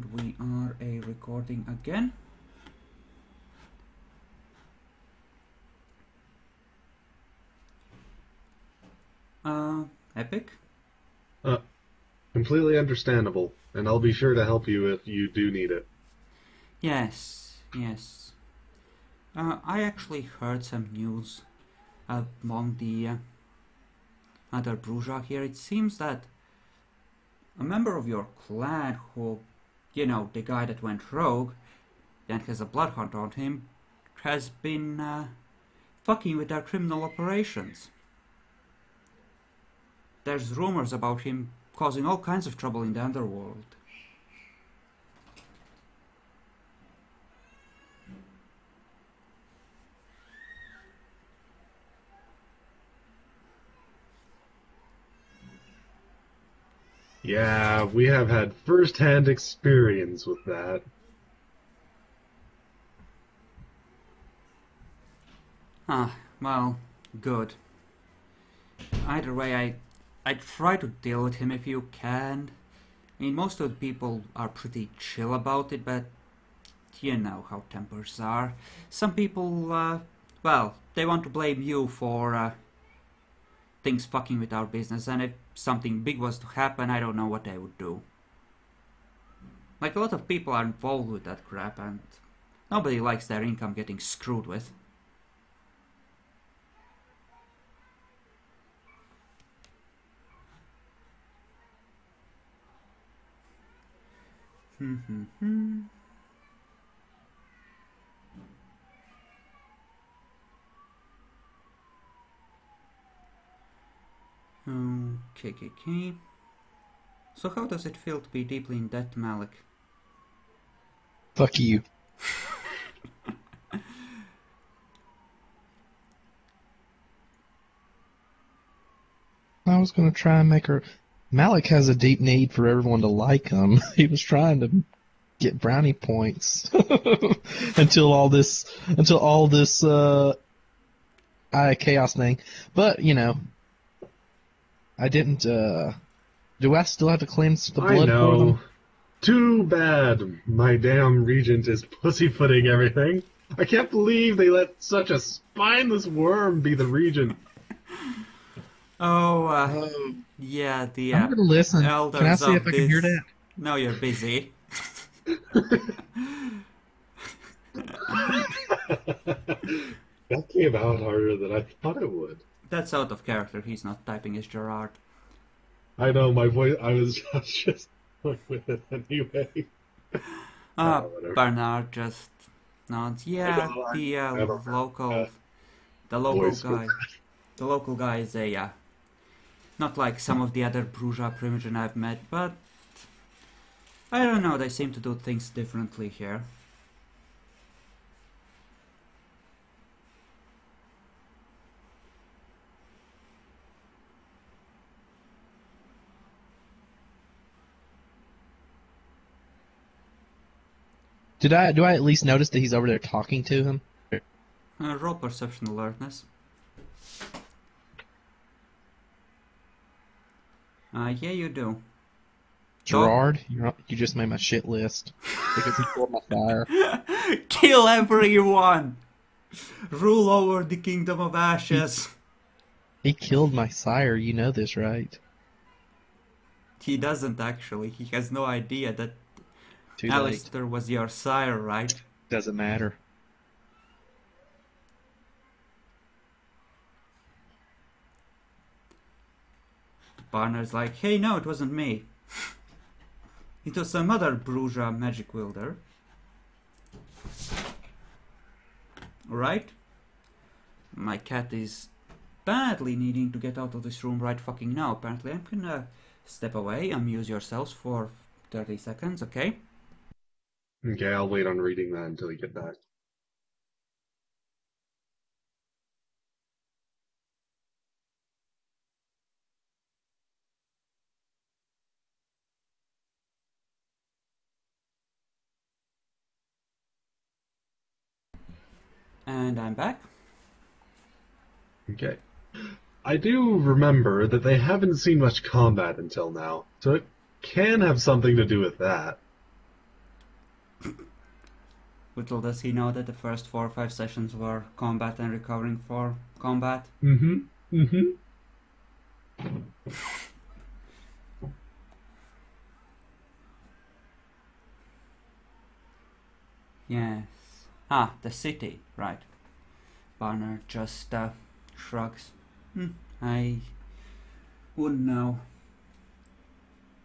And we are recording again. Epic? Completely understandable, and I'll be sure to help you if you do need it. Yes, yes. I actually heard some news among the other Bruja here. It seems that a member of your clan who, you know, the guy that went rogue and has a bloodhound on him, has been fucking with our criminal operations. There's rumors about him causing all kinds of trouble in the underworld. Yeah, we have had first-hand experience with that. Ah, well, good. Either way, I try to deal with him if you can. I mean, most of the people are pretty chill about it, but you know how tempers are. Some people, well, they want to blame you for things fucking with our business, and if something big was to happen, I don't know what I would do. Like, a lot of people are involved with that crap, and nobody likes their income getting screwed with. Okay. So how does it feel to be deeply in debt, Malik? Fuck you. I was gonna try and make her. Malik has a deep need for everyone to like him. He was trying to get brownie points until all this chaos thing. But you know, I didn't. Do I still have to cleanse the I blood for them? know. Too bad my damn regent is pussyfooting everything. I can't believe they let such a spineless worm be the regent. Yeah, the I'm gonna listen. elders Can I see of if I can hear this... that? No, you're busy. That came out harder than I thought it would. That's out of character. He's not typing as Gerard. I know, my voice, I was just going with it anyway. Whatever. Bernard just nods. Yeah, the local Voice guy. The local guy is a not like some of the other Bruja Primogen I've met, but I don't know, they seem to do things differently here. Do I at least notice that he's over there talking to him? Roll perception alertness. Yeah, you do. Gerard, you just made my shit list because he killed my fire. Kill everyone! Rule over the Kingdom of Ashes! He killed my sire, you know this, right? He doesn't actually. He has no idea that Too late. Alistair was your sire, right? Doesn't matter. Barnard's like, hey, no, it wasn't me. It was some other Bruja magic wielder. Alright? My cat is badly needing to get out of this room right fucking now. Apparently, I'm gonna step away, amuse yourselves for 30 seconds, okay? Okay, I'll wait on reading that until you get back. And I'm back. Okay. I do remember that they haven't seen much combat until now, so it can have something to do with that. Little does he know that the first 4 or 5 sessions were combat and recovering for combat. Mm-hmm. Mm-hmm. Yes. Ah, the city, right. Barnard just shrugs. I wouldn't know.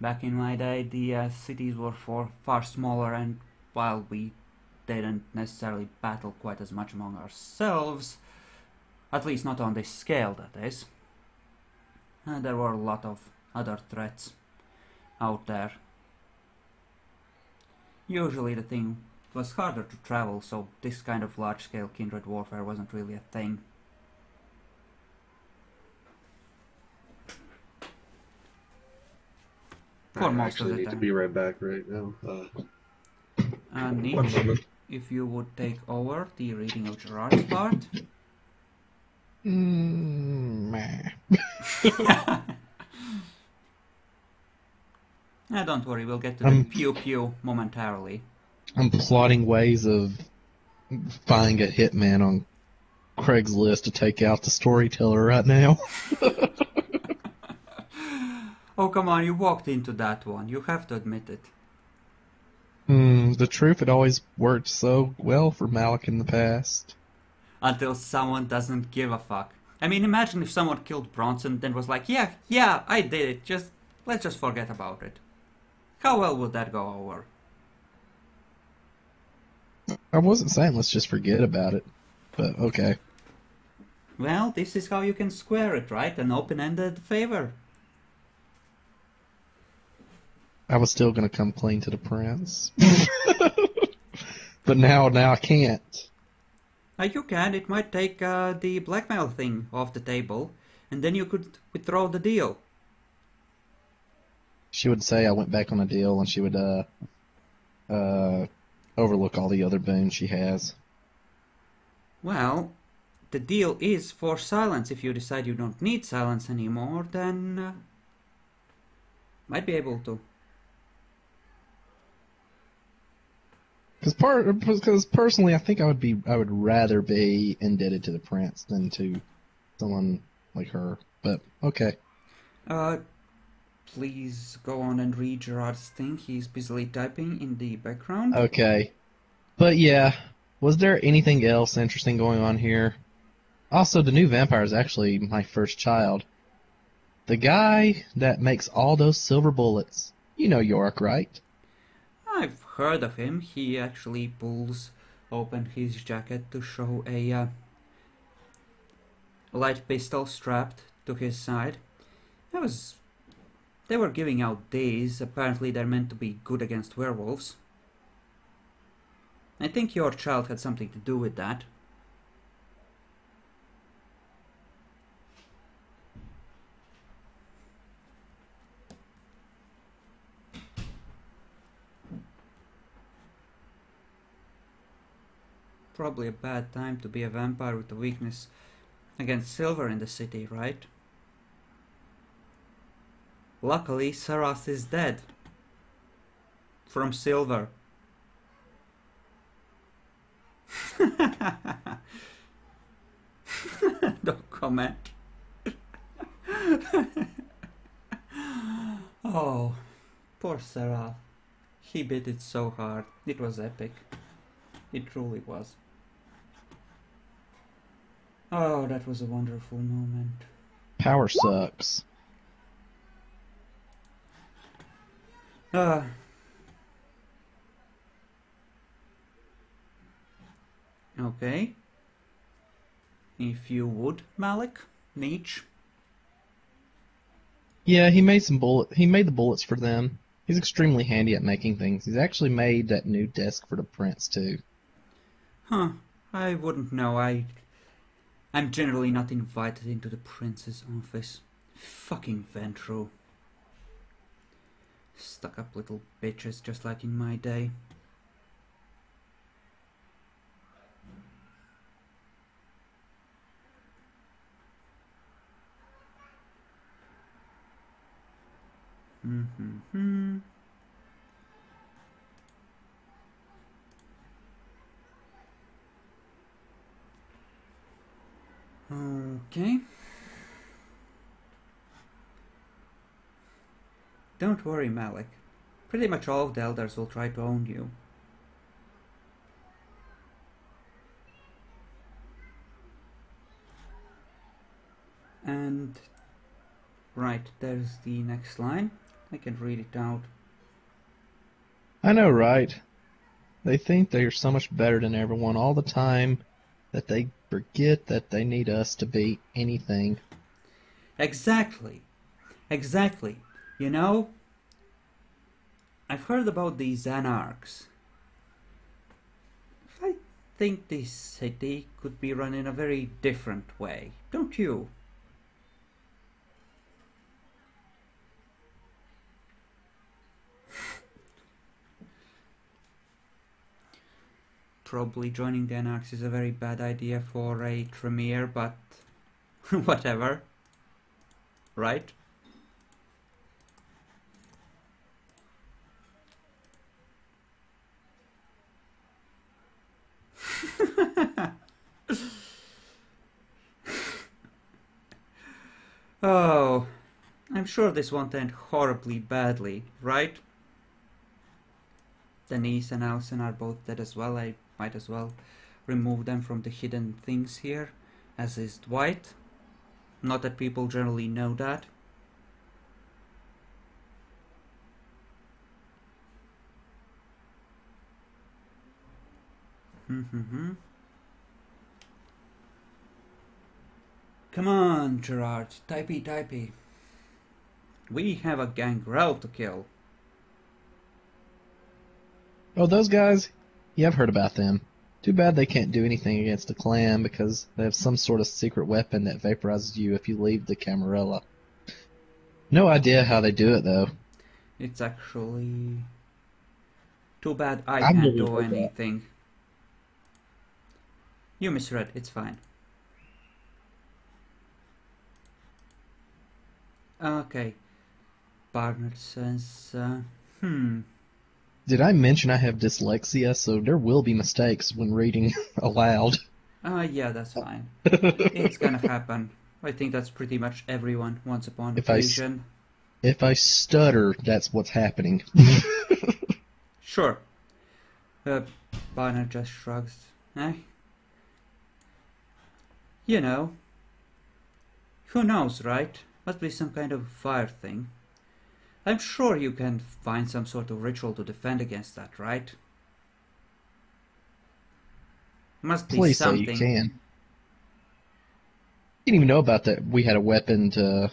Back in my day, the cities were far smaller, and while we didn't necessarily battle quite as much among ourselves, at least not on this scale, that is, there were a lot of other threats out there. Usually the thing was harder to travel, so this kind of large-scale kindred warfare wasn't really a thing. For most of the need time. to be right back right now. Nietzsche, 1 moment. if you would take over the reading of Gerard's part. Meh. Don't worry, we'll get to the pew-pew momentarily. I'm plotting ways of finding a hitman on Craigslist to take out the storyteller right now. Oh, come on, you walked into that one. You have to admit it. The truth, it always worked so well for Malik in the past. Until someone doesn't give a fuck. I mean, imagine if someone killed Bronson, then was like, yeah, I did it. Let's just forget about it. How well would that go over? I wasn't saying let's just forget about it, but okay. Well, this is how you can square it, right? An open-ended favor. I was still gonna come clean to the prince. But now I can't. You can. It might take the blackmail thing off the table, and then you could withdraw the deal. She would say I went back on a deal, and she would overlook all the other boons she has. Well, the deal is for silence. If you decide you don't need silence anymore, then might be able to. Because personally, I think I would rather be indebted to the prince than to someone like her. But okay. Please go on and read Gerard's thing. He's busily typing in the background. Okay. But yeah, was there anything else interesting going on here? Also, the new vampire is actually my first child. The guy that makes all those silver bullets. You know York, right? I've heard of him. He actually pulls open his jacket to show a light pistol strapped to his side. They were giving out these. Apparently they're meant to be good against werewolves. I think your child had something to do with that. Probably a bad time to be a vampire with a weakness against silver in the city, right? Luckily, Sarath is dead. From silver. Don't comment. Oh, poor Sarath. He bit it so hard. It was epic. It truly was. Oh, that was a wonderful moment. Power sucks. Okay. If you would, Malik, Nietzsche. Yeah, he made the bullets for them. He's extremely handy at making things. He's actually made that new desk for the prince too. Huh. I wouldn't know. I'm generally not invited into the prince's office. Fucking Ventru. Stuck up little bitches just like in my day. Okay. Don't worry, Malik. Pretty much all of the elders will try to own you. And right, there's the next line. I can read it out. I know, right? They think they're so much better than everyone all the time that they forget that they need us to be anything. Exactly. Exactly. You know, I've heard about these anarchs. I think this city could be run in a very different way, don't you? Probably joining the anarchs is a very bad idea for a Tremere, but whatever. Right? Oh, I'm sure this won't end horribly badly, right? Denise and Alison are both dead as well. I might as well remove them from the hidden things here, as is Dwight. Not that people generally know that. Come on, Gerard, typey typey. We have a gangrel to kill. Oh, those guys? Yeah, I've heard about them. Too bad they can't do anything against the clan because they have some sort of secret weapon that vaporizes you if you leave the Camarilla. No idea how they do it, though. It's actually too bad I I've can't never do heard that. anything. You misread, it's fine. Okay. Barnard says, Did I mention I have dyslexia, so there will be mistakes when reading aloud? yeah, that's fine. It's gonna happen. I think that's pretty much everyone once upon occasion. If I stutter, that's what's happening. Sure. Barnard just shrugs. You know. Who knows, right? Must be some kind of fire thing. I'm sure you can find some sort of ritual to defend against that, right? Must be Please something. say you can. You didn't even know about that. We had a weapon to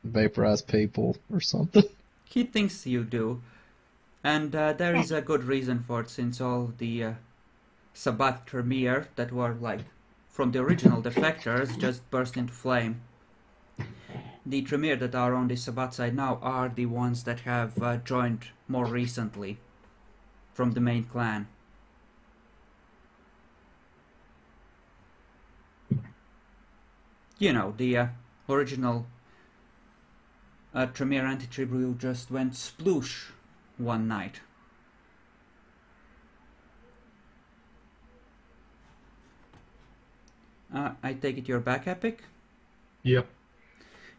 vaporize people or something. He thinks you do. And there is a good reason for it, since all the Sabbat Tremere that were like from the original defectors just burst into flame. The Tremere that are on the Sabbat side now are the ones that have joined more recently from the main clan. You know, the original Tremere anti-tribute who just went sploosh one night. I take it you're back, Epic? Yep.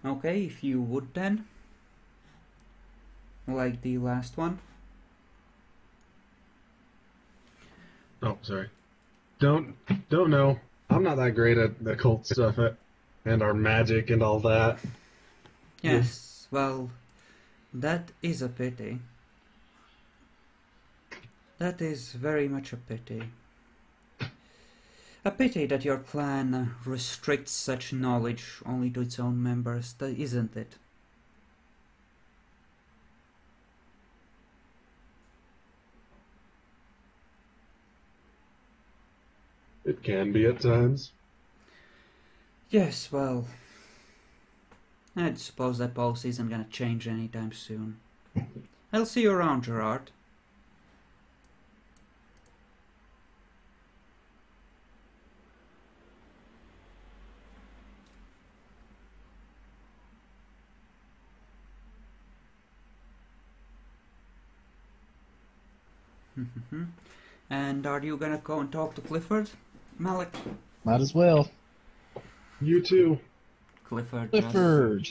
Okay, if you would then. Like the last one. Oh, sorry. Don't know. I'm not that great at the cult stuff and our magic and all that. Yes, well, that is a pity. That is very much a pity. A pity that your clan restricts such knowledge only to its own members, isn't it? It can be at times. Yes, well, I suppose that policy isn't gonna change anytime soon. I'll see you around, Gerard. And are you gonna go and talk to Clifford, Malik? Might as well. You too. Clifford. Clifford.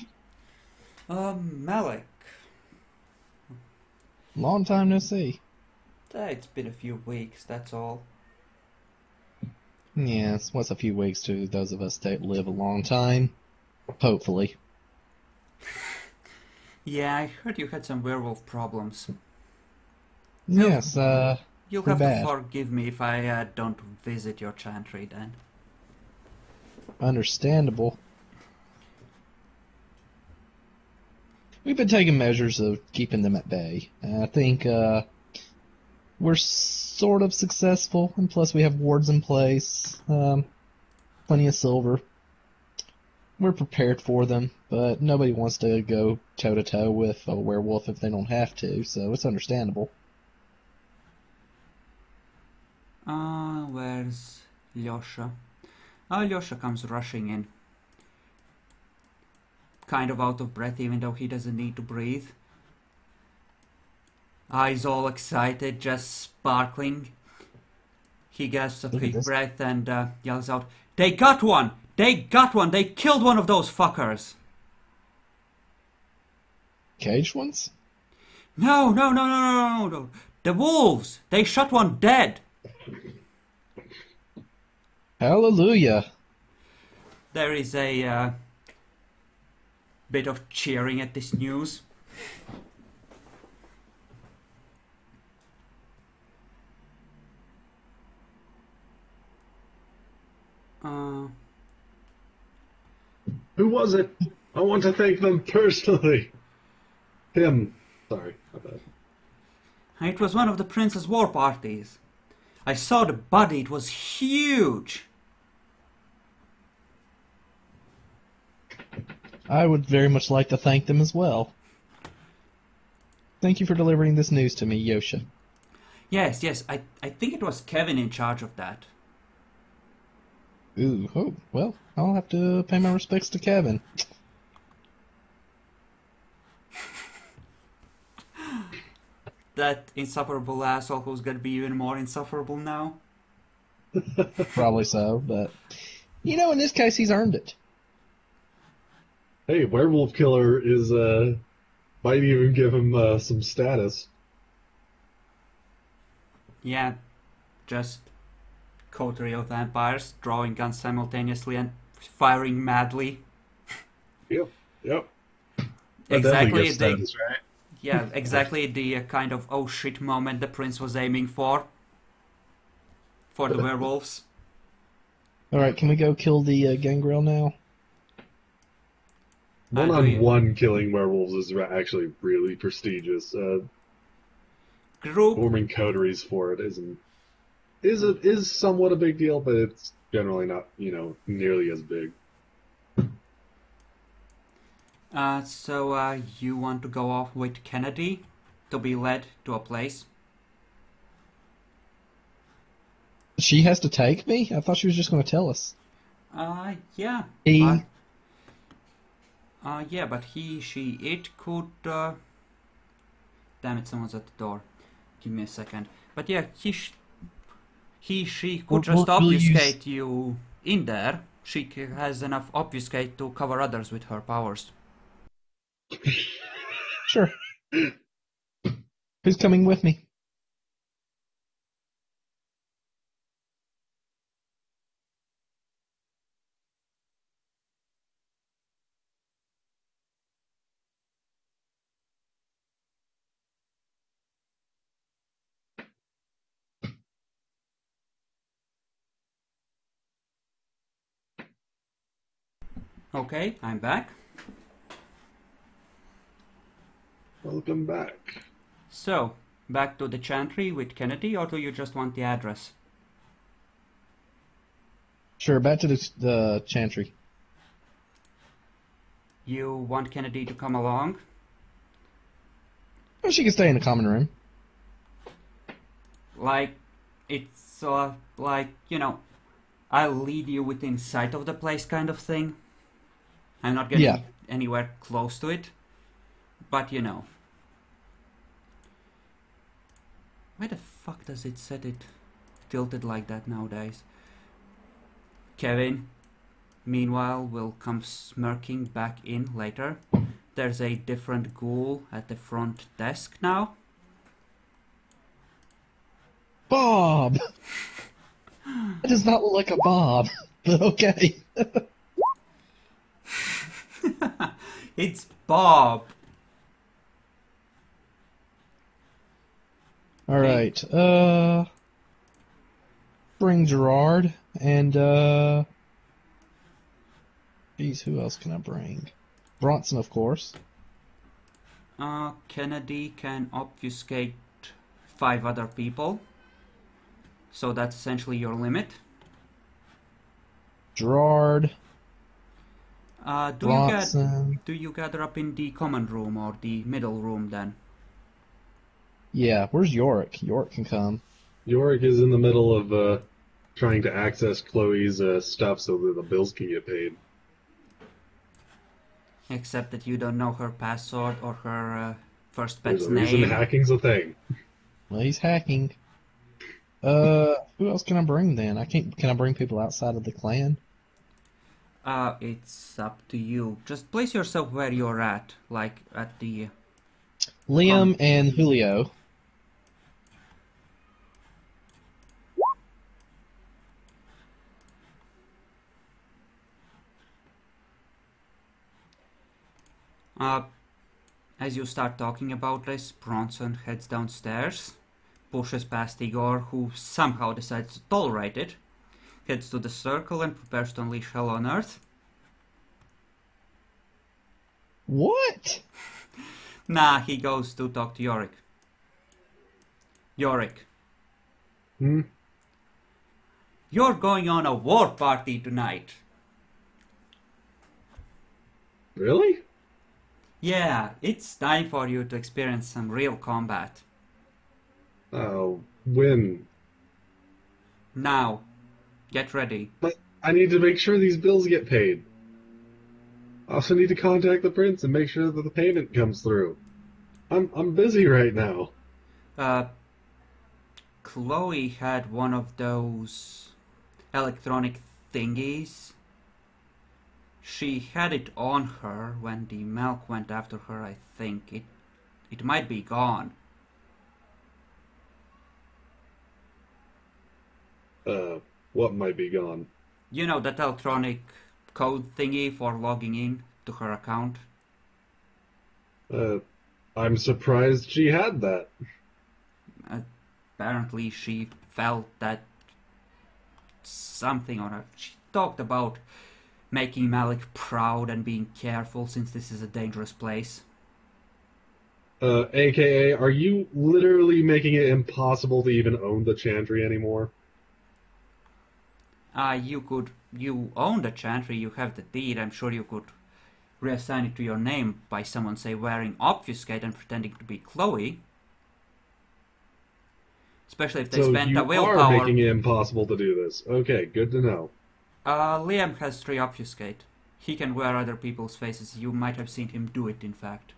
Malik. Long time no see. It's been a few weeks, that's all. Yes, what's a few weeks to those of us that live a long time? Hopefully. Yeah, I heard you had some werewolf problems. Yes, You'll pretty have bad. to forgive me if I don't visit your chantry then. Understandable. We've been taking measures of keeping them at bay. And I think we're sort of successful, and plus we have wards in place, plenty of silver. We're prepared for them, but nobody wants to go toe-to-toe with a werewolf if they don't have to, so it's understandable. Where's Lyosha? Lyosha comes rushing in. Kind of out of breath even though he doesn't need to breathe. Eyes all excited, just sparkling. He gasps a Look at quick this. breath and yells out, "They got one! They got one! They killed one of those fuckers!" Caged ones? No, no, no, no, no, no, no. The wolves! They shot one dead! Hallelujah. There is a bit of cheering at this news. Who was it? I want to thank them personally. Him. Sorry. My bad. It was one of the prince's war parties. I saw the body, it was huge. I would very much like to thank them as well. Thank you for delivering this news to me, Yosha. Yes, yes, I think it was Kevin in charge of that. Ooh, oh, well, I'll have to pay my respects to Kevin. That insufferable asshole who's gonna be even more insufferable now. Probably so, but, you know, in this case, he's earned it. Hey, werewolf killer is might even give him some status. Yeah, just coterie of vampires drawing guns simultaneously and firing madly. Yep. That Exactly definitely gives the status, right? yeah, exactly the kind of oh shit moment the prince was aiming for the werewolves. Alright, can we go kill the gangrel now? One-on-one killing werewolves is actually really prestigious. Group Forming coteries for it is somewhat a big deal, but it's generally not, nearly as big. so you want to go off with Kennedy to be led to a place? She has to take me? I thought she was just going to tell us. Yeah. He... Yeah, but he, she, it could... Damn it, someone's at the door. Give me a second. But yeah, he, she could just obfuscate you in there. She has enough obfuscate to cover others with her powers. Sure. Who's coming with me? Okay, I'm back. Welcome back. So, back to the Chantry with Kennedy, or do you just want the address? Sure, back to the Chantry. You want Kennedy to come along? Well, she can stay in the common room. Like, it's like, I'll lead you within sight of the place kind of thing. I'm not getting anywhere close to it, but Why the fuck does it set it tilted like that nowadays? Kevin, meanwhile, will come smirking back in later. There's a different ghoul at the front desk now. Bob! That does not look like a Bob, but okay. It's Bob! Alright, bring Gerard, and, geez, who else can I bring? Bronson, of course. Kennedy can obfuscate 5 other people. So that's essentially your limit. Gerard, Do Bronson. you gather up in the common room or the middle room then? Yeah, where's Yorick? Yorick can come. Yorick is in the middle of trying to access Chloe's stuff so that the bills can get paid. Except that you don't know her password or her first There's pet's a reason name. hacking's a thing. Well, he's hacking. Who else can I bring then? Can I bring people outside of the clan? It's up to you. Just place yourself where you're at, like at the... Liam and Julio. As you start talking about this, Bronson heads downstairs, pushes past Igor, who somehow decides to tolerate it, heads to the circle and prepares to unleash hell on Earth. What? Nah, he goes to talk to Yorick. Yorick, Hmm? you're going on a war party tonight. Really? Yeah, it's time for you to experience some real combat. Oh, when? Now, get ready. But I need to make sure these bills get paid. I also need to contact the prince and make sure that the payment comes through. I'm busy right now. Chloe had one of those electronic thingies. She had it on her when the milk went after her, I think. It might be gone. What might be gone? You know, that electronic code thingy for logging in to her account? I'm surprised she had that. Apparently she felt that something on her. She talked about making Malik proud and being careful since this is a dangerous place. AKA, are you literally making it impossible to even own the Chantry anymore? You own the Chantry, you have the deed. I'm sure you could reassign it to your name by someone, say, wearing Obfuscate and pretending to be Chloe. Especially if they So spent you a are willpower. making it impossible to do this. Okay, good to know. Liam has 3 Obfuscate. He can wear other people's faces. You might have seen him do it, in fact.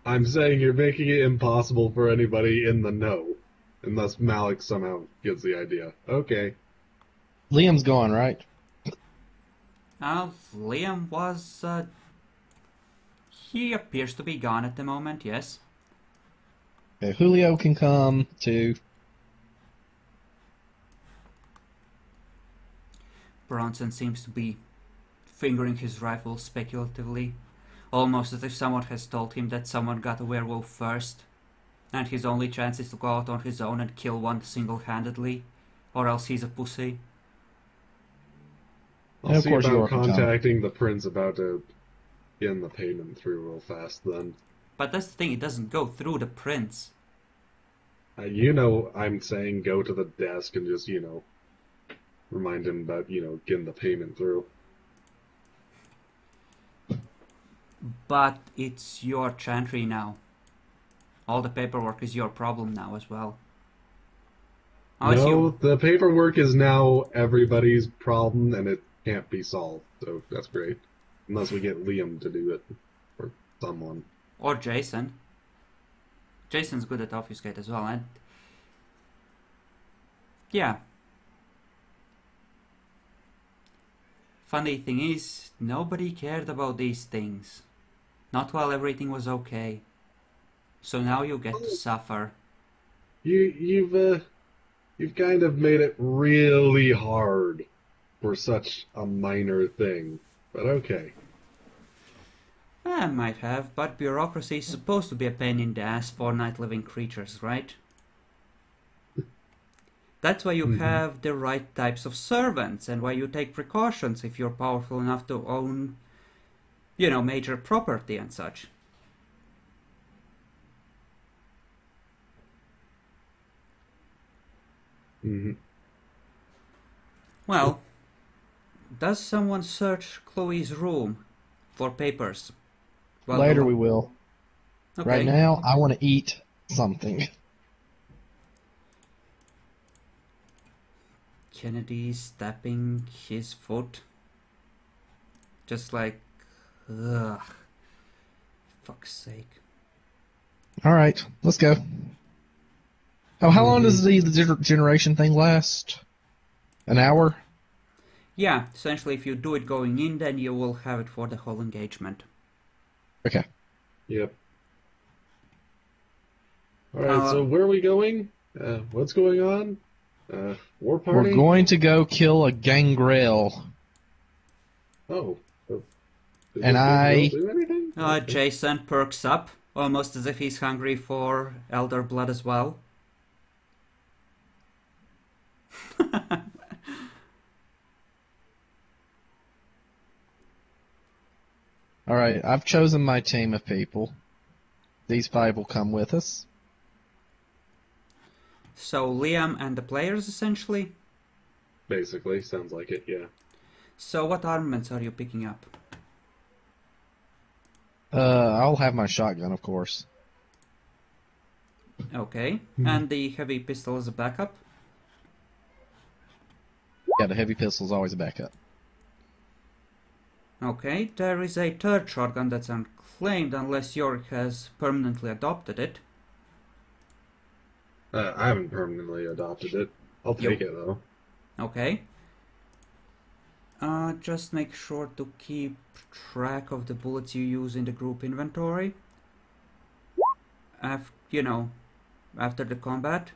I'm saying you're making it impossible for anybody in the know. Unless Malik somehow gets the idea. Okay. Liam's gone, right? Liam was, he appears to be gone at the moment, yes. Okay, Julio can come too. Bronson seems to be fingering his rifle speculatively, almost as if someone has told him that someone got a werewolf first, and his only chance is to go out on his own and kill one single-handedly, or else he's a pussy. I'll of see course about York can come. contacting the prince about getting the payment through real fast then. But that's the thing, it doesn't go through the prince. You know, I'm saying go to the desk and just, remind him about, getting the payment through. But it's your Chantry now. All the paperwork is your problem now as well. Unless No, the paperwork is now everybody's problem and it can't be solved, so that's great. Unless we get Liam to do it. Or someone. Or Jason. Jason's good at Obfuscate as well, and... yeah. funny thing is, nobody cared about these things. Not while everything was okay. So now you get to suffer. You've kind of made it really hard for such a minor thing. But okay. I might have, but bureaucracy is supposed to be a pain in the ass for night-living creatures, right? That's why you have the right types of servants, and why you take precautions if you're powerful enough to own, you know, major property and such. Well, does someone search Chloe's room for papers? Well, Later we will. Okay. Right now, I want to eat something. Kennedy stabbing his foot. Just like, ugh. Fuck's sake. All right, let's go. Oh, how long does the generation thing last? An hour? Yeah, essentially if you do it going in, then you will have it for the whole engagement. Okay. Yep. Alright, so where are we going? What's going on? War party? We're going to go kill a gangrel. Oh. And I... do anything? Jason perks up, almost as if he's hungry for elder blood as well. Alright, I've chosen my team of people. These five will come with us. So Liam and the players, essentially? Basically, sounds like it, yeah. So what armaments are you picking up? I'll have my shotgun, of course. Okay, and the heavy pistol as a backup? Yeah, the heavy pistol is always a backup. Okay, there is a third shotgun that's unclaimed unless York has permanently adopted it. I haven't permanently adopted it. I'll take it, though. Okay. Just make sure to keep track of the bullets you use in the group inventory. After the combat.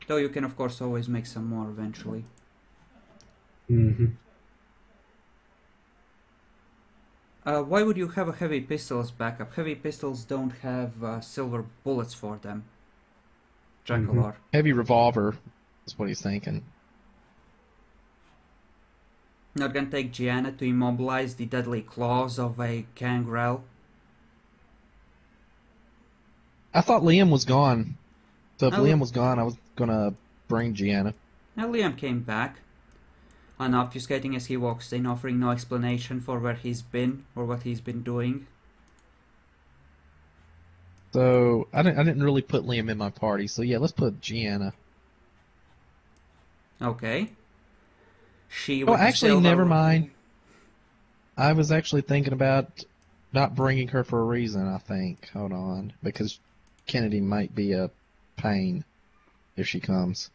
Though you can, of course, always make some more eventually. Why would you have a heavy pistol as backup? Heavy pistols don't have silver bullets for them. Jankalor. Heavy revolver is what he's thinking. Not gonna take Gianna to immobilize the deadly claws of a gangrel. I thought Liam was gone. So if Liam was gone, I was gonna bring Gianna. Now Liam came back, unobfuscating as he walks in, offering no explanation for where he's been or what he's been doing. So I didn't really put Liam in my party. So yeah, let's put Gianna. Okay. Oh, actually, never mind. I was actually thinking about not bringing her for a reason, I think. Hold on. Because Kennedy might be a pain if she comes.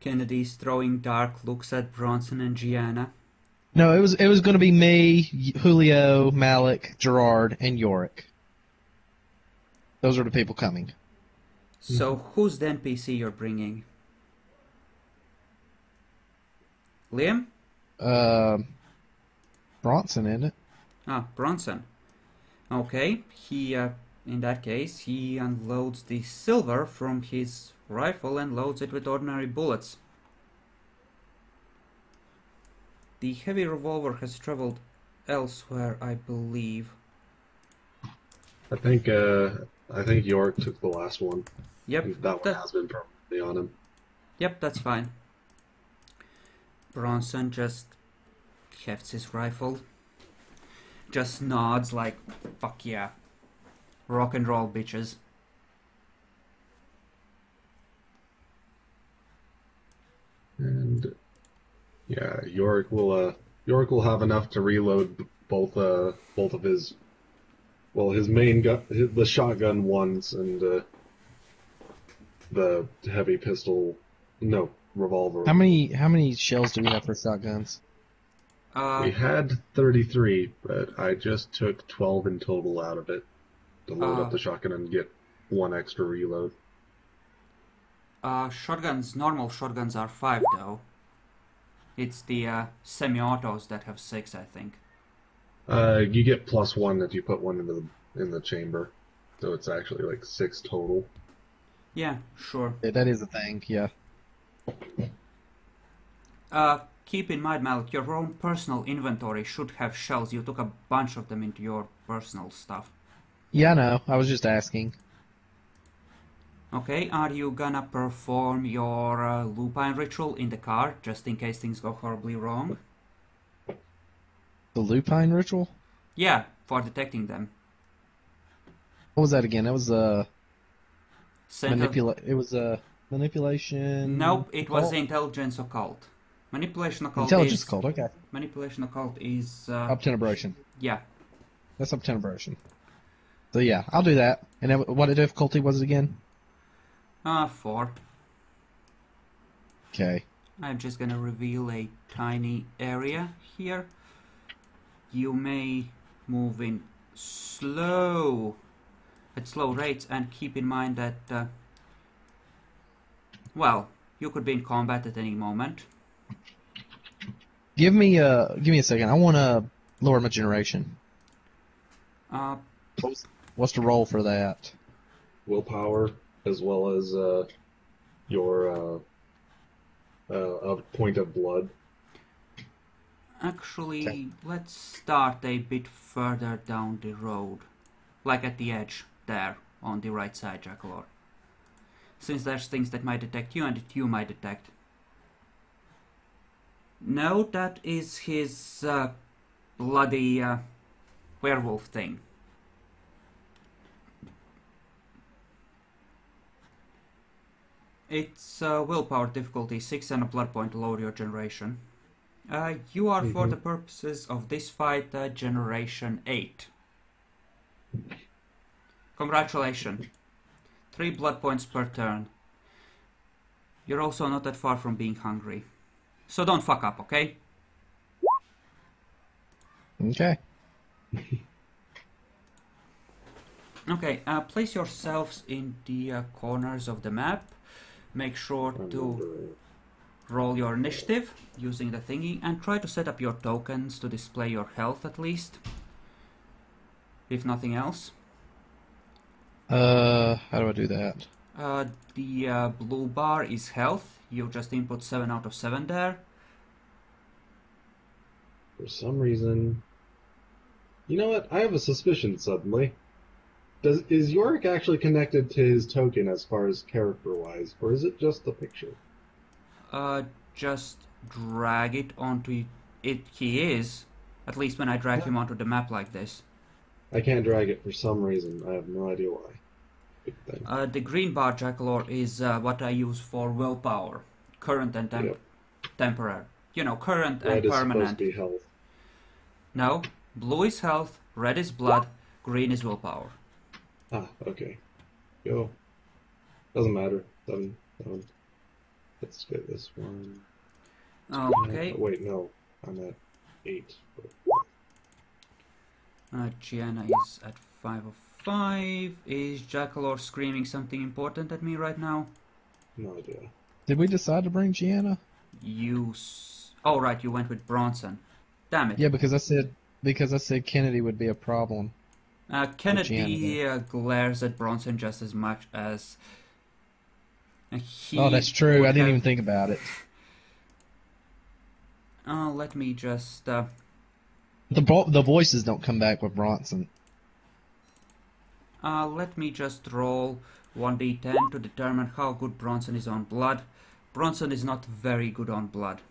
Kennedy's throwing dark looks at Bronson and Gianna. No, it was going to be me, Julio, Malik, Gerard, and Yorick. Those are the people coming. So who's the NPC you're bringing? Liam? Bronson, isn't it? Ah, Bronson. Okay, in that case, he unloads the silver from his rifle and loads it with ordinary bullets. The heavy revolver has traveled elsewhere, I believe. I think York took the last one. Yep. That one has been permanently on him. Yep, that's fine. Bronson just hefts his rifle. Just nods like, fuck yeah. Rock and roll, bitches. And yeah, York will have enough to reload both of his main gun, the shotgun ones, and the heavy pistol, no, revolver. How many shells do we have for shotguns? We had 33, but I just took 12 in total out of it to load up the shotgun and get one extra reload. Shotguns, normal shotguns are 5 though. It's the semi-autos that have 6, I think. You get +1 if you put one in the chamber, so it's actually like 6 total. Yeah, sure. Yeah, that is a thing. Yeah. Keep in mind, Malik, your own personal inventory should have shells. You took a bunch of them into your personal stuff. Yeah, I know. I was just asking. Okay, are you gonna perform your lupine ritual in the car, just in case things go horribly wrong? The lupine ritual? Yeah, for detecting them. What was that again? That was Central- It was manipulation. Nope, it was occult? intelligence occult. Manipulation occult Intelligence is... cult. Okay. Manipulation occult is... Obtenebration. yeah. That's obtenebration. So yeah, I'll do that. And then what difficulty was it again? 4. Okay. I'm just gonna reveal a tiny area here. You may move in at slow rates, and keep in mind that, well, you could be in combat at any moment. Give me a second. I want to lower my generation. What's the roll for that? Willpower, as well as your a point of blood. Actually, Okay. let's start a bit further down the road. Like at the edge, there, on the right side, Jackalor. Since there's things that might detect you and that you might detect. No, that is his bloody werewolf thing. It's willpower difficulty 6 and a blood point to lower your generation. You are, for the purposes of this fight, generation 8. Congratulations. 3 blood points per turn. You're also not that far from being hungry. So don't fuck up, okay? Okay. Okay, place yourselves in the corners of the map. Make sure to roll your initiative using the thingy and try to set up your tokens to display your health at least. If nothing else. How do I do that? The blue bar is health. You just input 7 out of 7 there. For some reason... You know what? I have a suspicion suddenly. Is Yorick actually connected to his token as far as character-wise, or is it just the picture? Just drag it onto it. He is. At least when I drag him onto the map like this. I can't drag it for some reason. I have no idea why. Good thing. The green bar, Jackalor, is what I use for willpower. Current and temporary. You know, current Red and is permanent. supposed to be health. No, blue is health, red is blood, green is willpower. Ah, okay. Go. Doesn't matter. 7. Let's get this one. Okay. Oh, wait, no. I'm at 8. Gianna is at 5 of 5. Is Jackalor screaming something important at me right now? No idea. Did we decide to bring Gianna? Oh, right, you went with Bronson. Damn it. Yeah, because I said Kennedy would be a problem. Kennedy glares at Bronson just as much as he... Oh, that's true. I didn't have... even think about it. Let me just... The voices don't come back with Bronson. Let me just roll 1d10 to determine how good Bronson is on blood. Bronson is not very good on blood.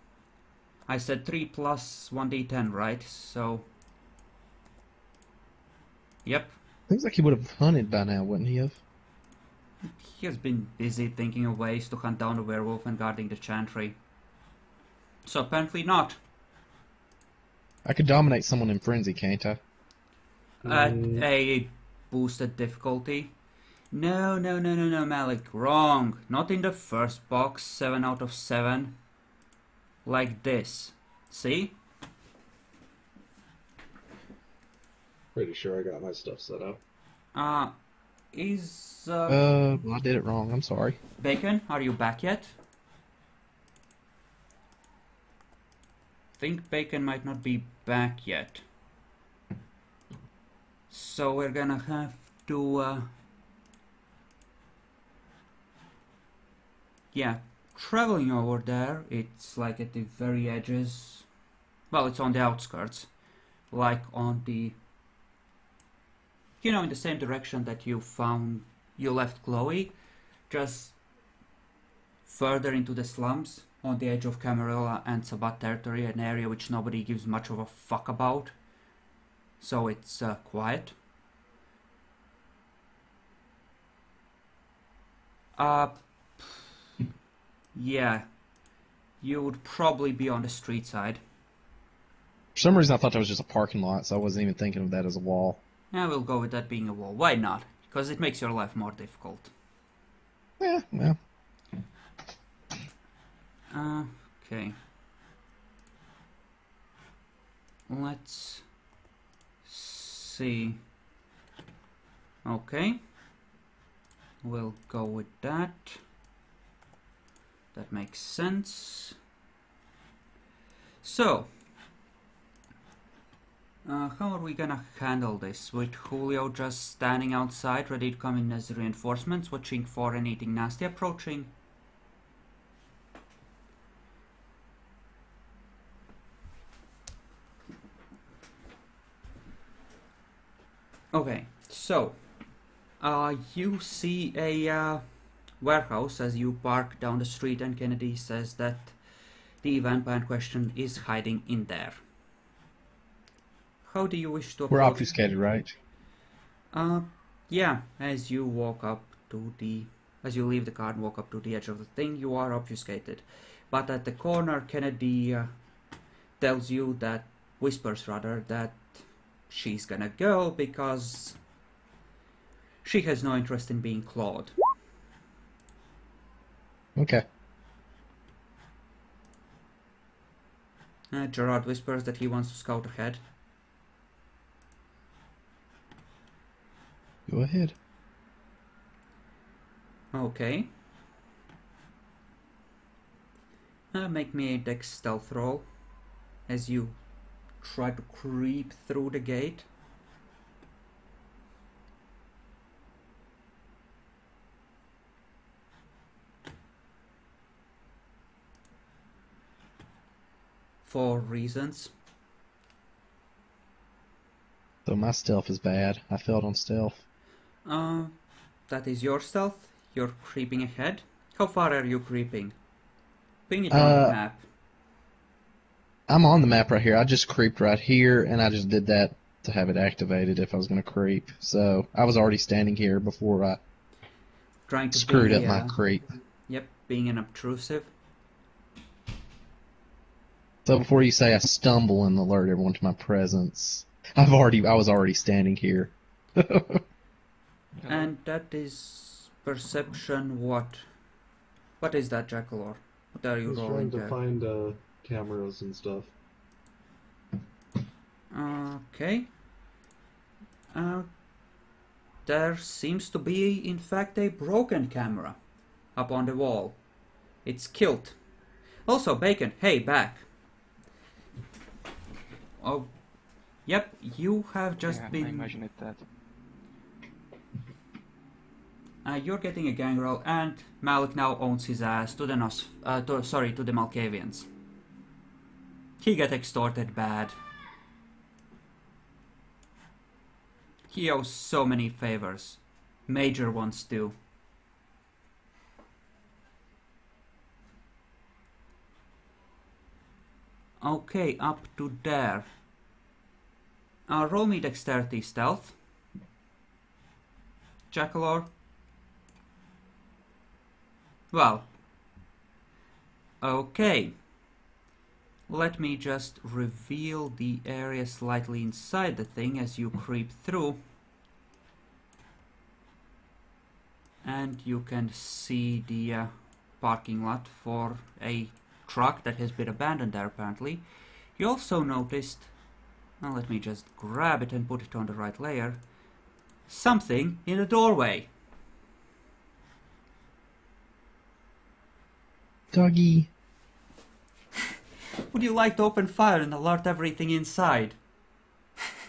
I said 3 plus 1d10, right? So... Yep. Seems like he would have hunted by now, wouldn't he have? He has been busy thinking of ways to hunt down the werewolf and guarding the Chantry. So apparently not. I could dominate someone in frenzy, can't I? At a boosted difficulty. No, no, no, no, no, Malik. Wrong. Not in the first box. 7 out of 7. Like this. See? Pretty sure I got my stuff set up. Is... I did it wrong. I'm sorry. Bacon, are you back yet? Think Bacon might not be back yet. So we're gonna have to... yeah, traveling over there, it's like at the very edges. Well, it's on the outskirts. Like on the... you know, in the same direction that you left Chloe. Just further into the slums, on the edge of Camarilla and Sabat territory, an area which nobody gives much of a fuck about. So it's quiet. Yeah, you would probably be on the street side. For some reason, I thought that was just a parking lot, so I wasn't even thinking of that as a wall. Yeah, we'll go with that being a wall. Why not? Because it makes your life more difficult. Yeah, well. Okay. Let's see. Okay. We'll go with that. That makes sense. So, how are we gonna handle this? With Julio just standing outside, ready to come in as reinforcements, watching for anything nasty approaching? Okay, so, you see a warehouse as you park down the street, and Kennedy says that the vampire in question is hiding in there. How do you wish to approach? We're obfuscated, right? Yeah, as you walk up to the... as you leave the car and walk up to the edge of the thing, you are obfuscated. But at the corner, Kennedy tells you that... whispers rather, that she's gonna go because she has no interest in being clawed. Okay. Gerard whispers that he wants to scout ahead. Go ahead. Okay. Make me a dex stealth roll as you try to creep through the gate. For reasons. So my stealth is bad. I failed on stealth. That is your stealth. You're creeping ahead. How far are you creeping? Ping it on the map. I'm on the map right here. I just creeped right here, and I just did that to have it activated if I was going to creep. So I was already standing here before I Trying to screwed up my creep. Yep, being an obtrusive. So before you say I stumble and alert everyone to my presence, I was already standing here. And that is perception what? What is that, Jackalor? What are you He's rolling trying to there? find cameras and stuff. Okay. There seems to be, in fact, a broken camera up on the wall. It's killed. Also, Bacon, hey, back. Oh, yep, you have just I been... imagine it that. You're getting a gang roll, and Malik now owns his ass to the to the Malkavians. He got extorted bad. He owes so many favors. Major ones too. Okay, up to there. Roll me dexterity stealth. Jackalor. Well. Okay. Let me just reveal the area slightly inside the thing as you creep through. And you can see the parking lot for a truck that has been abandoned there apparently. You also noticed, now let me just grab it and put it on the right layer, something in the doorway. Doggy. Would you like to open fire and alert everything inside?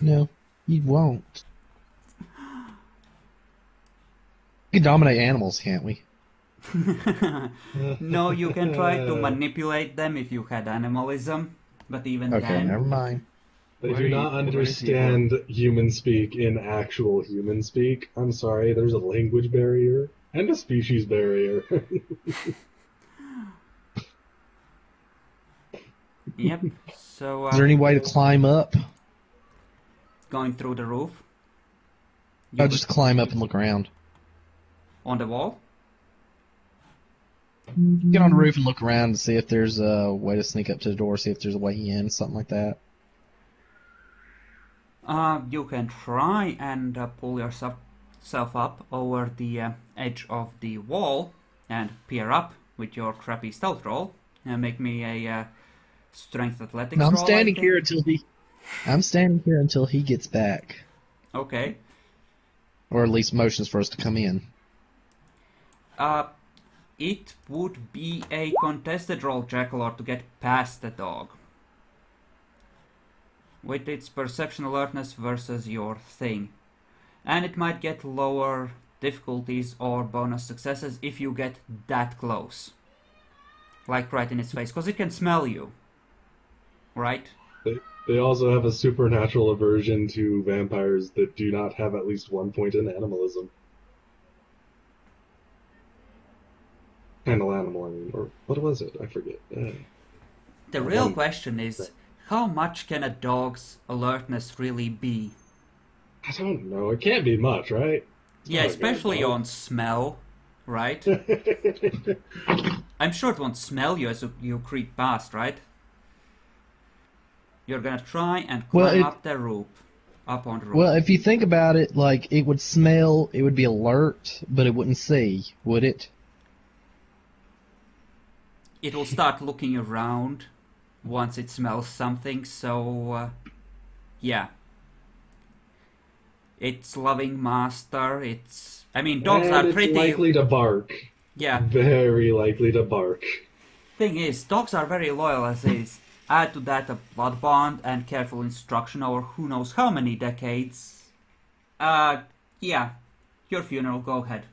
No, you won't. We can dominate animals, can't we? No, you can try to manipulate them if you had animalism, but even Okay, then... never mind. They do not understand human speak in actual human speak. I'm sorry, there's a language barrier and a species barrier. Yep, so... Is there any way to climb up? going through the roof? I'll just climb up and look around. On the wall? Get on the roof and look around to see if there's a way to sneak up to the door, see if there's a way in, something like that. You can try and pull yourself up over the edge of the wall and peer up with your crappy stealth roll and make me a strength athletics No, roll. I'm standing here until he gets back, Okay. or at least motions for us to come in. It would be a contested roll, Jackalor, to get past the dog. With its perception alertness versus your thing. And it might get lower difficulties or bonus successes if you get that close. Like right in its face, because it can smell you. Right? They also have a supernatural aversion to vampires that do not have at least 1 point in animalism. Handle animal, I mean, or what was it? I forget. The real question is, how much can a dog's alertness really be? I don't know. It can't be much, right? Yeah, especially on smell, right? I'm sure it won't smell you as you creep past, right? You're gonna try and climb up the roof. Up on the roof. Well, if you think about it, like, it would smell, it would be alert, but it wouldn't see, would it? It will start looking around once it smells something, so yeah. It's loving master, it's... I mean, dogs and are it's pretty... likely to bark. Yeah. Very likely to bark. Thing is, dogs are very loyal as is. Add to that a blood bond and careful instruction over who knows how many decades. Yeah. Your funeral, go ahead.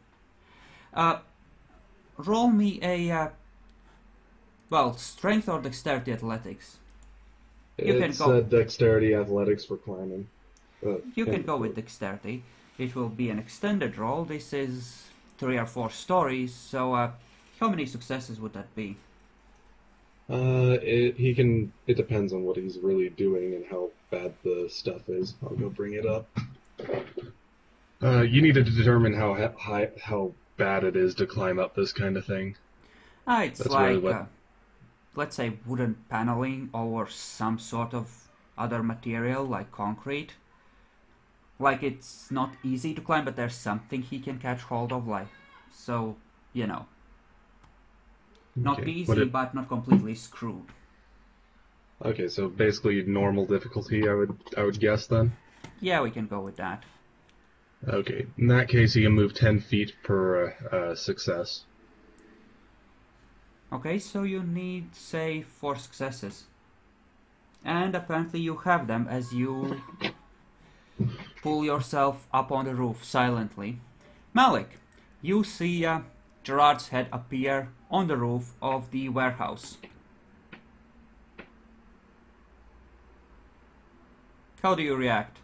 Roll me a... well, strength or dexterity athletics. It's dexterity athletics for climbing. You can go with dexterity. It will be an extended roll. This is 3 or 4 stories, so how many successes would that be? It depends on what he's really doing and how bad the stuff is. I'll go bring it up. You need to determine how bad it is to climb up this kind of thing. It's That's like, really let's say, wooden paneling or some sort of other material like concrete. Like, it's not easy to climb, but there's something he can catch hold of, like, so, you know. Not Okay. easy, but not completely screwed. Okay, so basically normal difficulty, I would guess then? Yeah, we can go with that. Okay, in that case he can move 10 feet per success. Okay, so you need, say, 4 successes. And apparently you have them as you pull yourself up on the roof silently. Malik, you see Gerard's head appear on the roof of the warehouse. How do you react?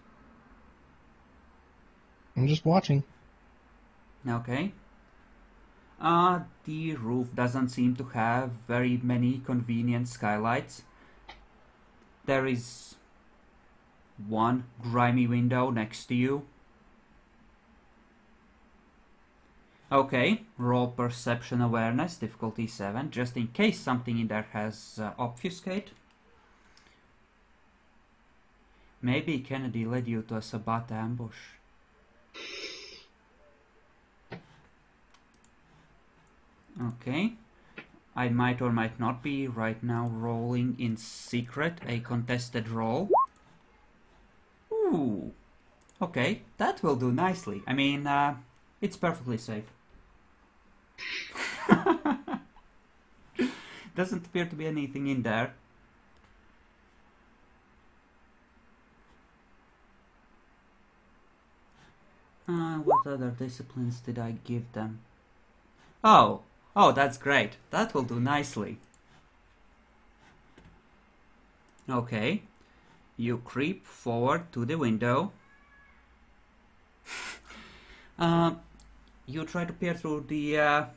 I'm just watching. Okay. The roof doesn't seem to have very many convenient skylights. There is one grimy window next to you. Okay, roll perception awareness, difficulty 7, just in case something in there has obfuscate. Maybe Kennedy led you to a Sabata ambush. Okay. I might or might not be right now rolling in secret a contested roll. Ooh. Okay, that will do nicely. I mean, it's perfectly safe. Doesn't appear to be anything in there. What other disciplines did I give them? Oh, that's great. That will do nicely. Okay, you creep forward to the window. You try to peer through the...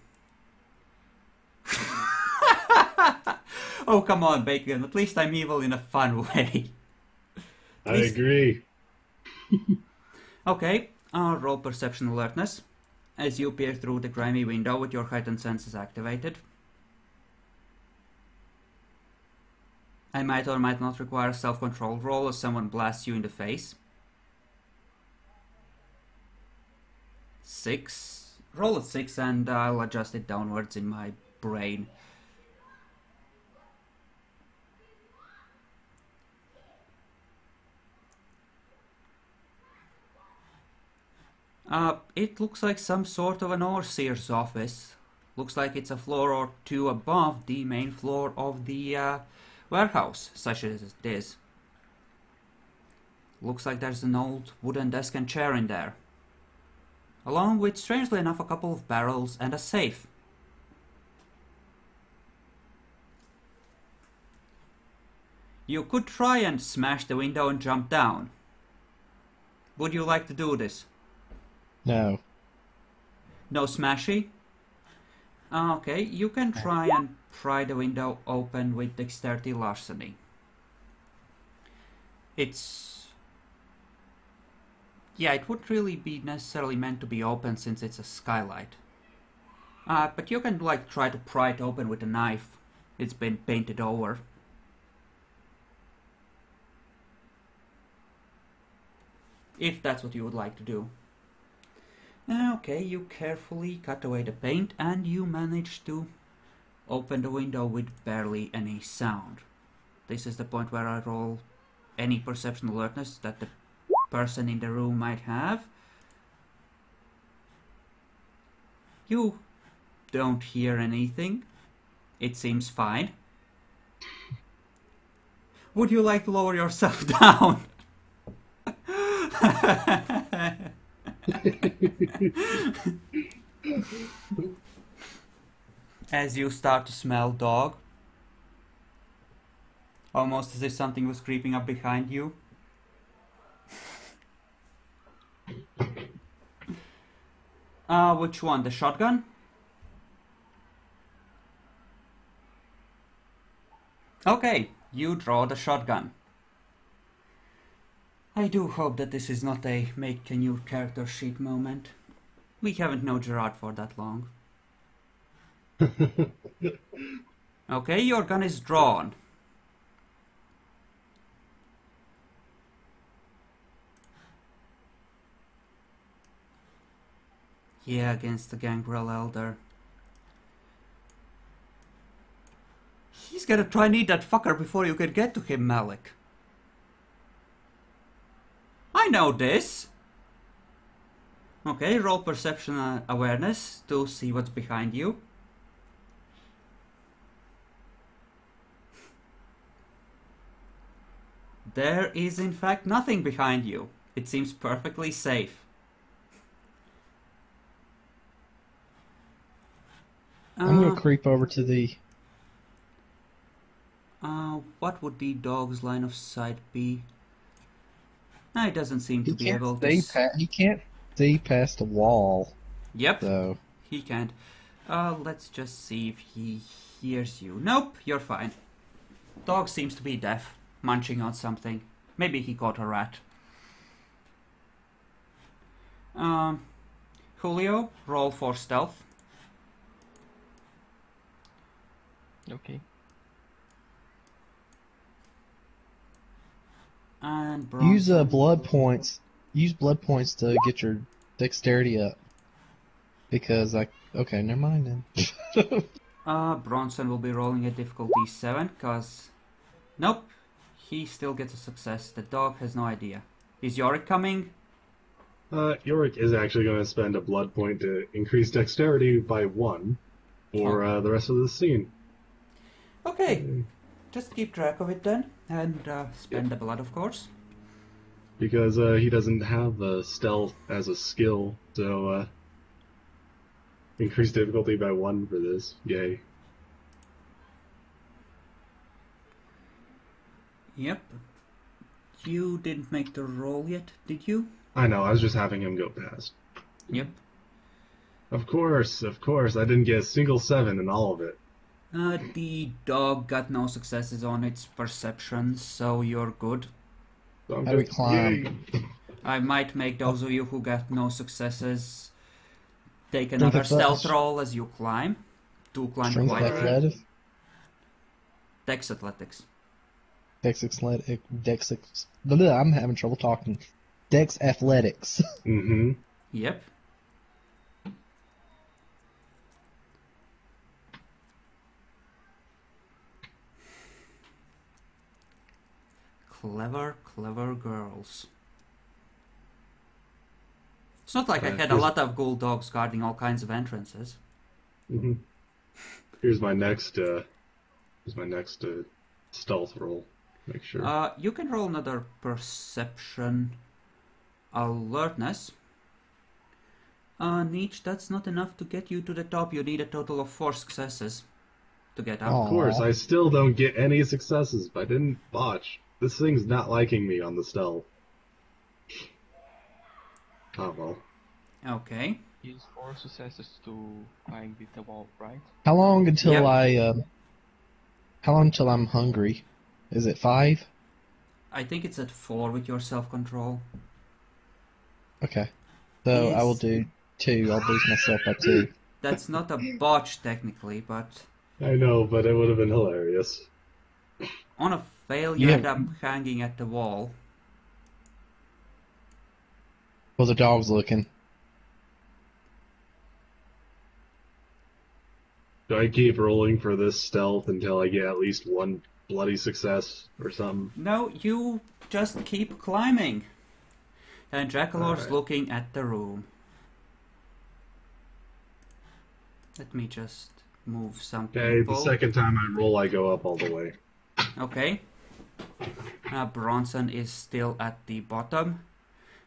Oh, come on, Bacon. At least I'm evil in a fun way. I agree. Okay, roll perception alertness as you peer through the grimy window with your heightened senses activated. I might or might not require a self-control roll as someone blasts you in the face. 6. Roll a 6 and I'll adjust it downwards in my brain. It looks like some sort of an overseer's office. Looks like it's a floor or two above the main floor of the warehouse, such as it is. Looks like there's an old wooden desk and chair in there. Along with, strangely enough, a couple of barrels and a safe. You could try and smash the window and jump down. Would you like to do this? No. No smashy? Okay, you can try and pry the window open with dexterity larceny. Yeah, it wouldn't really be necessarily meant to be open since it's a skylight. But you can try to pry it open with a knife. It's been painted over. If that's what you would like to do. Okay, you carefully cut away the paint and you manage to open the window with barely any sound. This is the point where I roll any perception alertness that the person in the room might have. You don't hear anything. It seems fine. Would you like to lower yourself down? As you start to smell dog, almost as if something was creeping up behind you. Which one? The shotgun? Okay, you draw the shotgun. I do hope that this is not a make a new character sheet moment. We haven't known Gerard for that long. Okay, your gun is drawn. Yeah, against the Gangrel Elder. He's gonna try and eat that fucker before you can get to him, Malik. I know this. Okay, roll perception awareness to see what's behind you. There is in fact nothing behind you. It seems perfectly safe. I'm gonna creep over to the... What would the dog's line of sight be? It doesn't seem to be able to... He can't see past the wall. Yep, So he can't. Let's just see if he hears you. Nope, you're fine. Dog seems to be deaf, munching on something. Maybe he caught a rat. Julio, roll for stealth. Okay. And use blood points. Use blood points to get your dexterity up. because okay, never mind then. Bronson will be rolling a difficulty 7, cause... Nope. He still gets a success. The dog has no idea. Is Yorick coming? Yorick is actually going to spend a blood point to increase dexterity by 1 for the rest of the scene. Okay. Just keep track of it then. And spend the blood, of course. Because he doesn't have stealth as a skill, so increase difficulty by 1 for this. Yay. Yep. You didn't make the roll yet, did you? I know, I was just having him go past. Yep. Of course. I didn't get a single 7 in all of it. The dog got no successes on its perception, so you're good. So I'm How do we good. climb? Yay. I might make those of you who got no successes take Strength another athletics. stealth roll as you climb. To climb Strength quietly. athletics? Dex athletics. I'm having trouble talking. Dex athletics. Mm-hmm. Yep. Clever girls. It's not like I had a lot of ghoul dogs guarding all kinds of entrances. Mm-hmm. Here's my next stealth roll. Make sure. You can roll another perception alertness. Niche, that's not enough to get you to the top. You need a total of 4 successes to get up. Of course, I still don't get any successes. I didn't botch. This thing's not liking me on the stealth. Oh well. Okay. Use 4 successes to climb with the wall, right? How long until Yep. How long until I'm hungry? Is it 5? I think it's at 4 with your self-control. Okay. So I will do 2. I'll boost myself by 2. That's not a botch technically, but I know, but it would have been hilarious. on a fail you Yeah. end up hanging at the wall. Well, the dog's looking. Do I keep rolling for this stealth until I get at least 1 bloody success or something? No, you just keep climbing. And Draculaur's Alright. looking at the room. Let me just move some Okay, people. the second time I roll, I go up all the way. Okay. Bronson is still at the bottom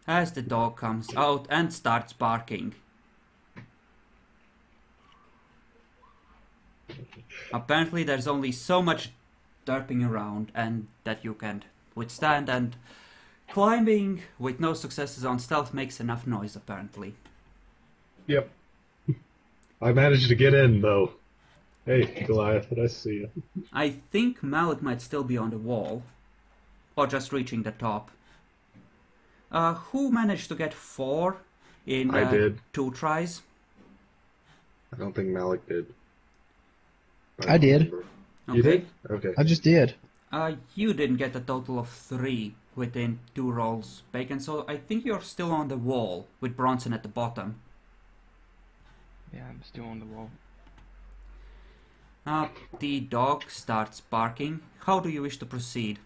as the dog comes out and starts barking. Apparently there's only so much derping around and that you can withstand, and climbing with no successes on stealth makes enough noise apparently. Yep. I managed to get in, though. Hey, Goliath, did I see you? I think Malik might still be on the wall, or just reaching the top. Who managed to get 4 in I did. 2 tries? I don't think Malik did. I did. remember. Okay. You did? Okay. I just did. You didn't get a total of 3 within 2 rolls, Bacon, so I think you're still on the wall with Bronson at the bottom. Yeah, I'm still on the wall. The dog starts barking. How do you wish to proceed?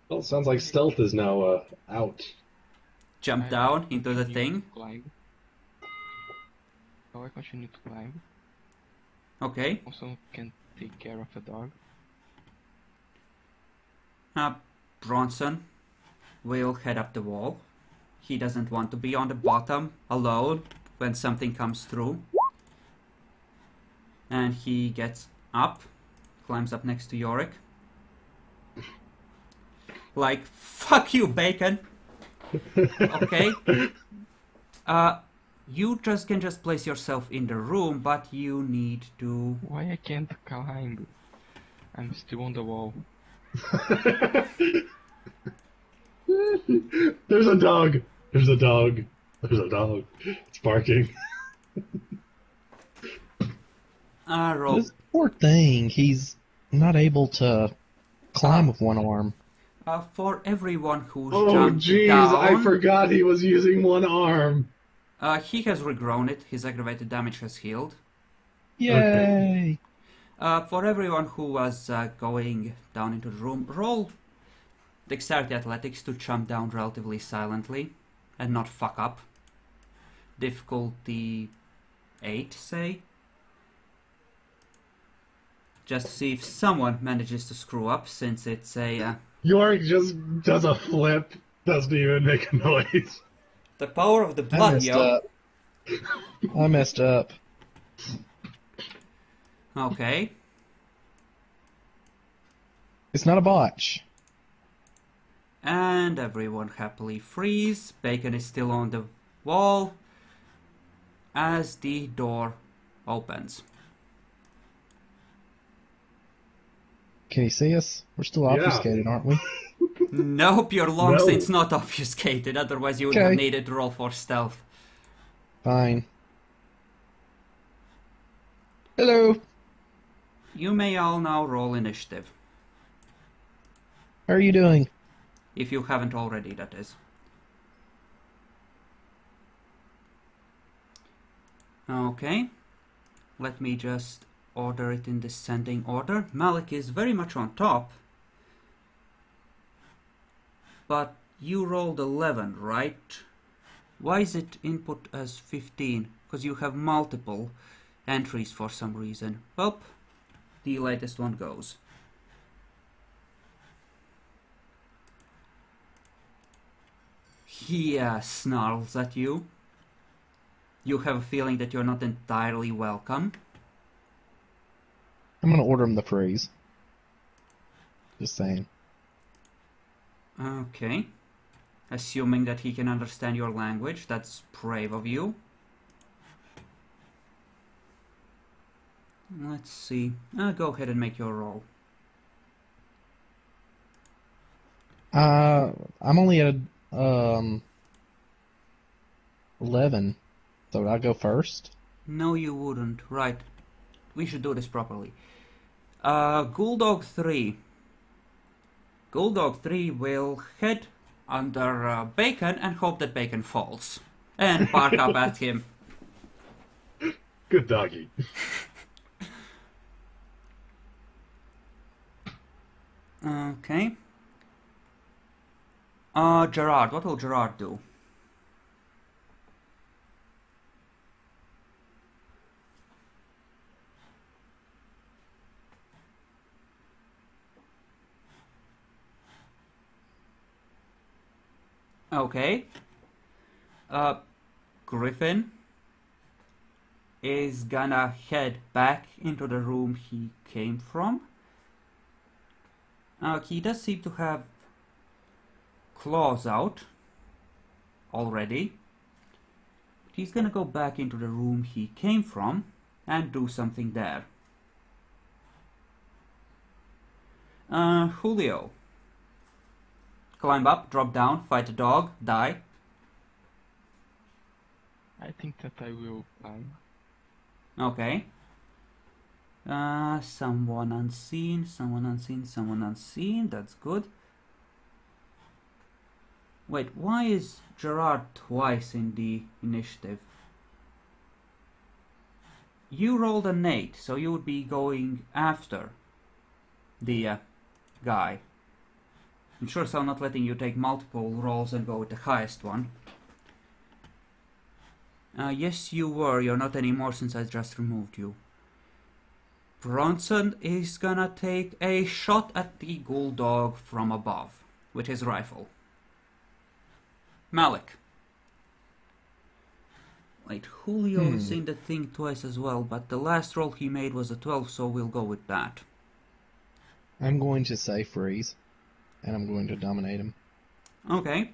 Well, it sounds like stealth is now out. Jump I down into the continue thing? to climb. So I continue to climb. Okay. Also can take care of the dog. Bronson will head up the wall. He doesn't want to be on the bottom alone when something comes through. And he gets up, climbs up next to Yorick. Like, fuck you, Bacon! Okay. You can just place yourself in the room, but you need to... Why I can't climb? I'm still on the wall. There's a dog! There's a dog! There's a dog! It's barking. Roll. This poor thing, he's not able to climb with one arm. For everyone who's Oh, jumped jeez, down, I forgot he was using one arm. he has regrown it. His aggravated damage has healed. Yay! For everyone who was going down into the room, roll Dexterity Athletics to jump down relatively silently and not fuck up. Difficulty 8, say. Just to see if someone manages to screw up, since it's a... Yorick just does a flip, doesn't even make a noise. the power of the I blood, messed yo. up. I messed up. Okay. It's not a botch. And everyone happily frees. Bacon is still on the wall as the door opens. Can you see us? We're still obfuscated, aren't we? Nope, you're long No. since not obfuscated, otherwise you would have Okay. needed to roll for stealth. Fine. Hello. You may all now roll initiative, How are you doing? if you haven't already, that is. Okay, let me just order it in descending order. Malik is very much on top, but you rolled 11, right? Why is it input as 15? Because you have multiple entries for some reason. Well, the latest one goes. He snarls at you. You have a feeling that you're not entirely welcome. I'm gonna order him the freeze. Just saying. Okay. Assuming that he can understand your language, that's brave of you. Let's see. Go ahead and make your roll. I'm only at 11. So would I go first? No, you wouldn't. Right. We should do this properly. Gouldog 3. Gouldog 3 will head under Bacon and hope that Bacon falls. And bark up at him. Good doggy. Okay. Gerard. What will Gerard do? Okay. Griffin is gonna head back into the room he came from. He does seem to have claws out already. He's gonna go back into the room he came from and do something there. Julio. Climb up, drop down, fight a dog, die. I think that I will climb. Okay. Someone unseen, someone unseen, someone unseen. That's good. Wait, why is Gerard twice in the initiative? You rolled an 8, so you would be going after the guy. I'm sure so I'm not letting you take multiple rolls and go with the highest one. Yes, you were. You're not anymore since I just removed you. Bronson is gonna take a shot at the ghoul dog from above with his rifle. Malik. Wait, Julio's seen the thing twice as well, but the last roll he made was a 12, so we'll go with that. I'm going to say freeze. And I'm going to dominate him. Okay.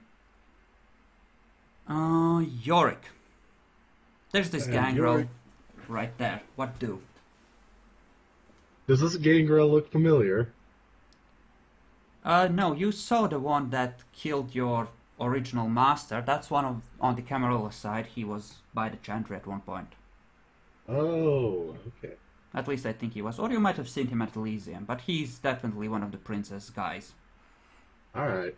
Yorick. There's this gangrel Yorick. right there. What do? Does this gangrel look familiar? No, you saw the one that killed your original master. That's one of on the Camarilla side. He was by the Chantry at one point. Oh, okay. At least I think he was. Or you might have seen him at Elysium, but he's definitely one of the princess guys. Alright.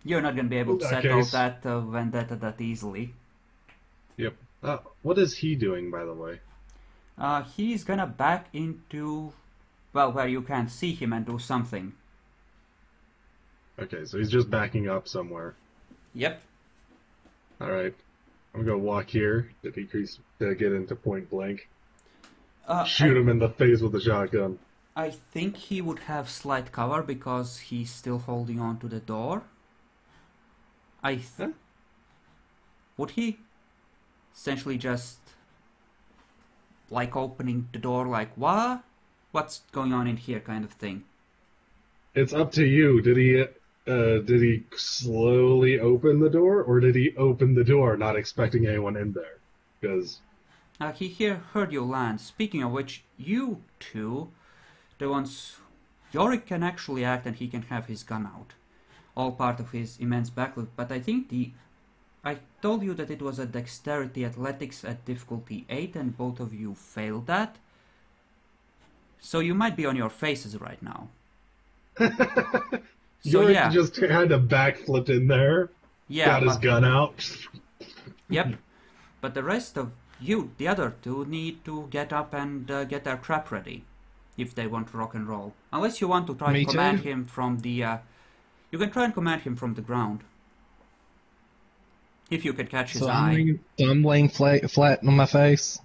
You're not gonna be able In to that settle case- that vendetta that easily. Yep. What is he doing, by the way? He's gonna back into, well, where you can't see him and do something. Okay, so he's just backing up somewhere. Yep. Alright. I'm gonna walk here to decrease to get into point blank. Shoot him in the face with a shotgun. I think he would have slight cover because he's still holding on to the door. Would he? Essentially just like opening the door like, what? What's going on in here kind of thing. It's up to you. Did he slowly open the door, or did he open the door not expecting anyone in there? Because He heard you land. Speaking of which, you two, the ones... Yorick can actually act and he can have his gun out. All part of his immense backload, but I think I told you that it was a dexterity athletics at difficulty 8 and both of you failed that. So you might be on your faces right now. So Yorick yeah. just had a backflip in there. Yeah, Got his gun out. Yep. But the rest of you, the other two, need to get up and get their crap ready. If they want to rock and roll. Unless you want to try Me to command too. him from the... you can try and command him from the ground. If you can catch his So eye. I'm laying flat on my face.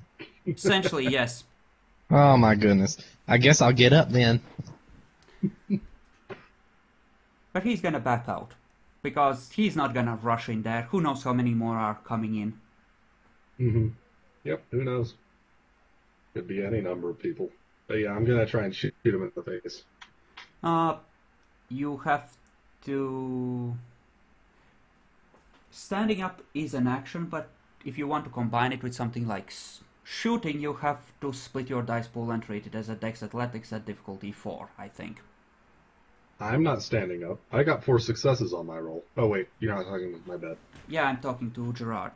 Essentially, yes. Oh my goodness. I guess I'll get up then. But he's gonna back out. Because he's not gonna rush in there. Who knows how many more are coming in. Mm-hmm. Yep, who knows? Could be any number of people. But yeah, I'm gonna try and shoot him in the face. You have to... Standing up is an action, but if you want to combine it with something like shooting, you have to split your dice pool and treat it as a dex athletics at difficulty 4, I think. I'm not standing up. I got 4 successes on my roll. Oh wait, you're not talking with my bad. Yeah, I'm talking to Gerard.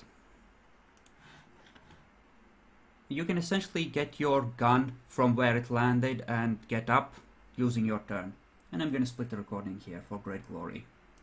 You can essentially get your gun from where it landed and get up using your turn. And I'm gonna split the recording here for great glory.